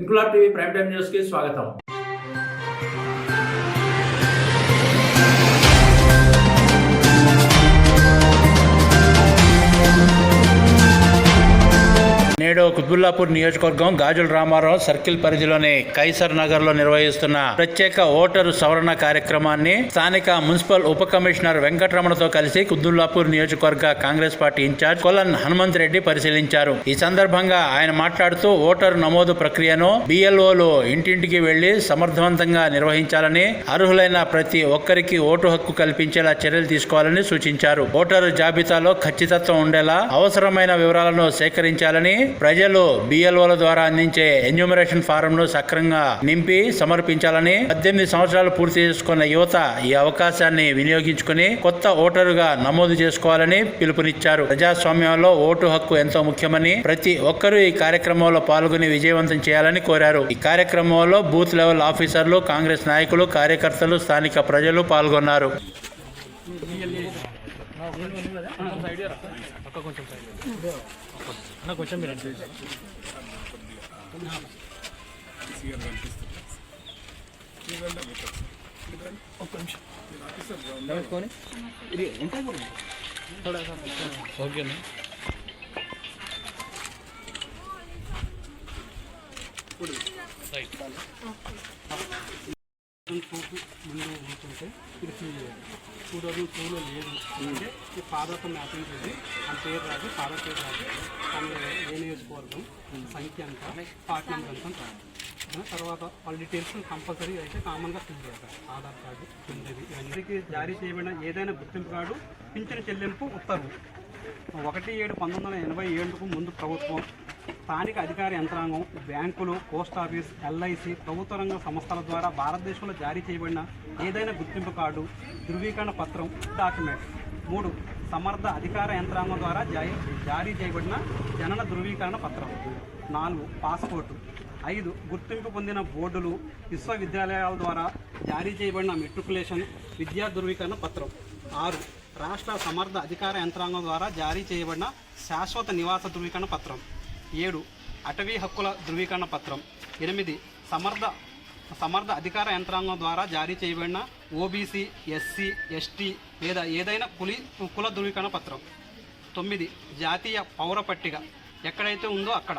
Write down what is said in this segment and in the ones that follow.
Inquilab TV prime time news కి స్వాగతం. నేడు కుత్బుల్లాపూర్ నియోజకవర్గం గాజుల రామారావు సర్కిల్ పరిధిలోని కైసర్ నగర్ లో నిర్వహిస్తున్న ప్రత్యేక ఓటరు సవరణ కార్యక్రమాన్ని స్థానిక మున్సిపల్ ఉప కమిషనర్ వెంకటరమణతో కలిసి కుత్బుల్లాపూర్ నియోజకవర్గ కాంగ్రెస్ పార్టీ ఇన్ఛార్జ్ కొలన్ హనుమంత్ రెడ్డి పరిశీలించారు. ఈ సందర్భంగా ఆయన మాట్లాడుతూ ఓటరు నమోదు ప్రక్రియను బిఎల్ఓలు ఇంటింటికి వెళ్లి సమర్థవంతంగా నిర్వహించాలని, అర్హులైన ప్రతి ఒక్కరికి ఓటు హక్కు కల్పించేలా చర్యలు తీసుకోవాలని సూచించారు. ఓటరు జాబితాలో ఖచ్చితత్వం ఉండేలా అవసరమైన వివరాలను సేకరించాలని, ప్రజలు బిఎల్ఓల ద్వారా అందించే ఎన్యూమరేషన్ ఫారంను సక్రమంగా నింపి సమర్పించాలని, 18 సంవత్సరాలు పూర్తి చేసుకున్న యువత ఈ అవకాశాన్ని వినియోగించుకుని కొత్త ఓటరుగా నమోదు చేసుకోవాలని పిలుపునిచ్చారు. ప్రజాస్వామ్యంలో ఓటు హక్కు ఎంతో ముఖ్యమని, ప్రతి ఒక్కరూ ఈ కార్యక్రమంలో పాల్గొని విజయవంతం చేయాలని కోరారు. ఈ కార్యక్రమంలో బూత్ లెవెల్ ఆఫీసర్లు, కాంగ్రెస్ నాయకులు, కార్యకర్తలు, స్థానిక ప్రజలు పాల్గొన్నారు. ముందు ఉంటుంటే ఇది ఫీల్ చేయాలి. 2002లో లేదు అంటే ఈ ఫాదర్తో మ్యాపింగ్ చేసి ఆ పేరు రాదు, ఫాదర్ పేరు రాదు, ఏ నియోజకవర్గం, సంఖ్య అంతా, పార్ట్ నెంబర్ అంతా రాదు. తర్వాత వాళ్ళ డీటెయిల్స్ కంపల్సరీ అయితే కామన్గా ఫిల్ చేయాలి. ఆధార్ కార్డు, పిల్లది, ఇవన్నీకి జారీ చేయబడిన ఏదైనా గుర్తింపు కార్డు, పింఛను చెల్లింపు ఉత్తర్వు 1/7/1987కు ముందు ప్రభుత్వం, స్థానిక అధికార యంత్రాంగం, బ్యాంకులు, పోస్ట్ ఆఫీస్, ఎల్ఐసి, ప్రభుత్వ రంగ సంస్థల ద్వారా భారతదేశంలో జారీ చేయబడిన ఏదైనా గుర్తింపు కార్డు, ధృవీకరణ పత్రం, డాక్యుమెంట్. 3. సమర్థ అధికార యంత్రాంగం ద్వారా జారీ చేయబడిన జనన ధృవీకరణ పత్రం. 4. పాస్పోర్టు. 5. గుర్తింపు పొందిన బోర్డులు, విశ్వవిద్యాలయాల ద్వారా జారీ చేయబడిన మెట్రికులేషన్ విద్యా ధృవీకరణ పత్రం. 6. రాష్ట్ర సమర్థ అధికార యంత్రాంగం ద్వారా జారీ చేయబడిన శాశ్వత నివాస ధృవీకరణ పత్రం. 7. అటవీ హక్కుల ధృవీకరణ పత్రం. 8. సమర్థ అధికార యంత్రాంగం ద్వారా జారీ చేయబడిన ఓబీసీ, ఎస్సీ, ఎస్టీ లేదా ఏదైనా కుల ధృవీకరణ పత్రం. 9. జాతీయ పౌర పట్టిక ఎక్కడైతే ఉందో అక్కడ.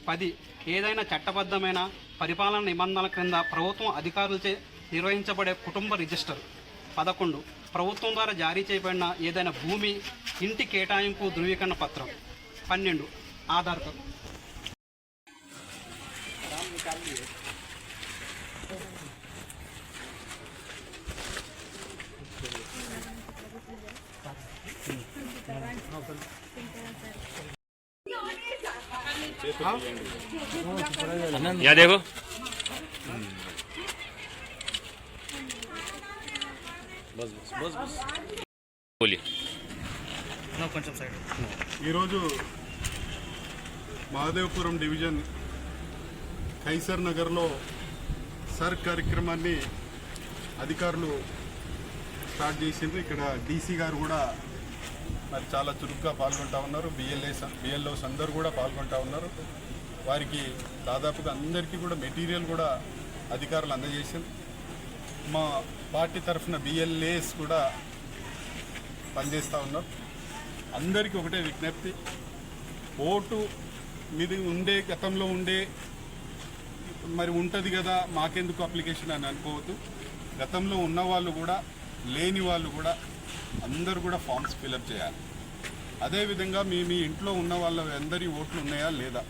10. ఏదైనా చట్టబద్ధమైన పరిపాలన నిబంధనల క్రింద ప్రభుత్వం అధికారులచే నిర్వహించబడే కుటుంబ రిజిస్టర్. 11. ప్రభుత్వం ద్వారా జారీ చేయబడిన ఏదైనా భూమి, ఇంటి కేటాయింపు ధృవీకరణ పత్రం. 12. ఆధార్ కార్డు. या देखो बस बस बस बस बोलिए కొంచెం సైడ్. ఈరోజు మహదేవపురం డివిజన్ కైసర్ నగర్లో సర్ కార్యక్రమాన్ని అధికారులు స్టార్ట్ చేసిండ్రు. ఇక్కడ డీసీ గారు కూడా మరి చాలా చురుగ్గా పాల్గొంటూ ఉన్నారు. బిఎల్ఓస్ అందరూ కూడా పాల్గొంటూ ఉన్నారు. వారికి దాదాపుగా అందరికీ కూడా మెటీరియల్ కూడా అధికారులు అందజేసింది. మా పార్టీ తరఫున బిఎల్ఏస్ కూడా పనిచేస్తూ ఉన్నారు. అందరికీ ఒకటే విజ్ఞప్తి, ఓటు మీది ఉండే గతంలో ఉండే మరి ఉంటుంది కదా మాకెందుకు అప్లికేషన్ అని అనుకోవద్దు. గతంలో ఉన్న వాళ్ళు కూడా లేని వాళ్ళు కూడా అందరూ కూడా ఫామ్స్ ఫిలప్ చేయాలి. అదేవిధంగా మీ ఇంట్లో ఉన్న వాళ్ళ అందరి ఓట్లు ఉన్నాయా లేదా,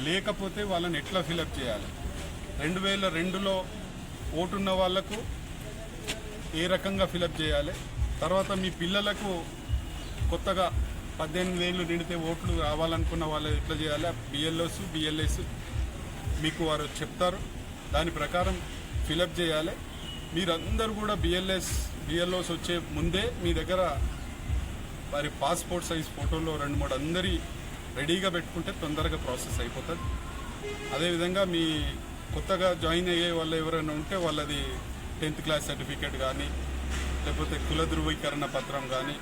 లేకపోతే వాళ్ళని ఎట్లా ఫిలప్ చేయాలి, 2002లో ఓటున్న వాళ్లకు ఏ రకంగా ఫిలప్ చేయాలి, తర్వాత మీ పిల్లలకు కొత్తగా 18 ఏళ్ళు నిండితే ఓట్లు రావాలనుకున్న వాళ్ళు ఎట్లా చేయాలి, బిఎల్ఎస్ మీకు వారు చెప్తారు. దాని ప్రకారం ఫిలప్ చేయాలి. మీరందరూ కూడా బిఎల్ఓస్ వచ్చే ముందే మీ దగ్గర వారి పాస్పోర్ట్ సైజ్ ఫోటోలో 2-3 అందరి రెడీగా పెట్టుకుంటే తొందరగా ప్రాసెస్ అయిపోతుంది. అదేవిధంగా మీ కొత్తగా జాయిన్ అయ్యే వాళ్ళు ఎవరైనా ఉంటే వాళ్ళది 10th క్లాస్ సర్టిఫికేట్ కానీ లేకపోతే కుల ధృవీకరణ పత్రం కానీ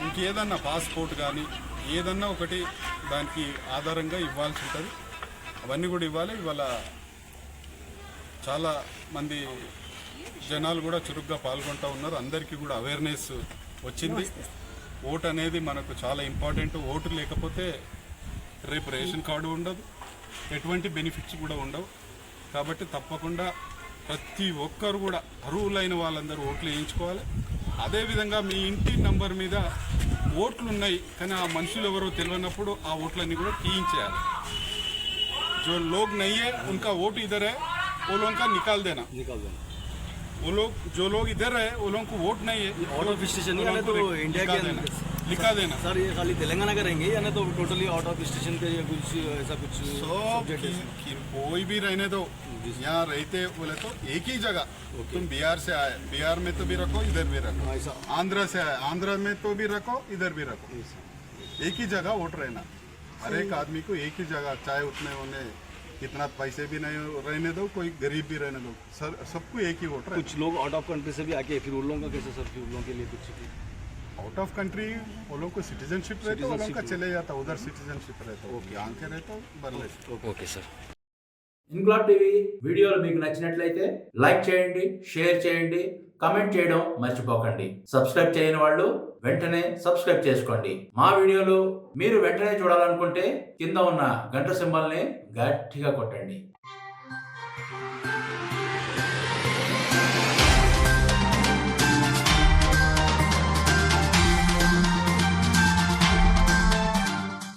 ఇంకేదన్నా పాస్పోర్ట్ కానీ ఏదన్నా ఒకటి దానికి ఆధారంగా ఇవ్వాల్సి ఉంటుంది. అవన్నీ కూడా ఇవ్వాలి. ఇవాళ చాలా మంది జనాలు కూడా చురుగ్గా పాల్గొంటూ ఉన్నారు. అందరికీ కూడా అవేర్నెస్ వచ్చింది. ఓటు అనేది మనకు చాలా ఇంపార్టెంట్. ఓటు లేకపోతే రేపు రేషన్ కార్డు ఉండదు, ఎటువంటి బెనిఫిట్స్ కూడా ఉండవు. కాబట్టి తప్పకుండా ప్రతి ఒక్కరు కూడా అర్హులైన వాళ్ళందరూ ఓట్లు వేయించుకోవాలి. అదేవిధంగా మీ ఇంటి నంబర్ మీద ఓట్లు ఉన్నాయి కానీ ఆ మనుషులు ఎవరో తెలియనప్పుడు ఆ ఓట్లన్నీ కూడా తీయించేయాలి. जो लोग नहीं है उनका वोट इधर है, वो लोगों का निकाल देना. वो लोग जो लोग इधर है वो लोगों को वोट नहीं है, आउट ऑफ स्टेशन वो लोगों तो को इंडिया लिखा के देना, लिखा देना. सर ये खाली तेलंगाना का रहेंगे या नहीं तो टोटली आउट ऑफ स्टेशन पे या कुछ ऐसा कुछ subject है? कोई भी रहने दो, यहाँ रहते बोले तो एक ही जगह. तुम बिहार से आए, बिहार में तो भी रखो, इधर भी रखो. ऐसा आंध्र से आए, आंध्र में तो भी रखो, इधर भी रखो. एक ही जगह वोट रहना. हर एक आदमी को एक ही जगह, चाहे उतने उन्हें कितना पैसे भी नहीं रहने दो, कोई गरीब भी रहने दो, सर सबको एक ही वोट. कुछ लोग आउट ऑफ कंट्री से भी आके फिर उन लोगों का कैसे सर, फिर उन लोगों के लिए कुछ आउट ऑफ कंट्री वो लोग को सिटीजनशिप रहता, वो लोग का चले जाता, उधर सिटीजनशिप रहता. ओके, आंखें रहता बरले. Okay sir. ఇన్క్లాబ్ టీవీ వీడియోలు మీకు నచ్చినట్లయితే లైక్ చేయండి, షేర్ చేయండి, కమెంట్ చేయడం మర్చిపోకండి. సబ్స్క్రైబ్ చేయని వాళ్ళు వెంటనే సబ్స్క్రైబ్ చేసుకోండి. మా వీడియోలు మీరు వెంటనే చూడాలనుకుంటే కింద ఉన్న గంట సింబల్ని గట్టిగా కొట్టండి.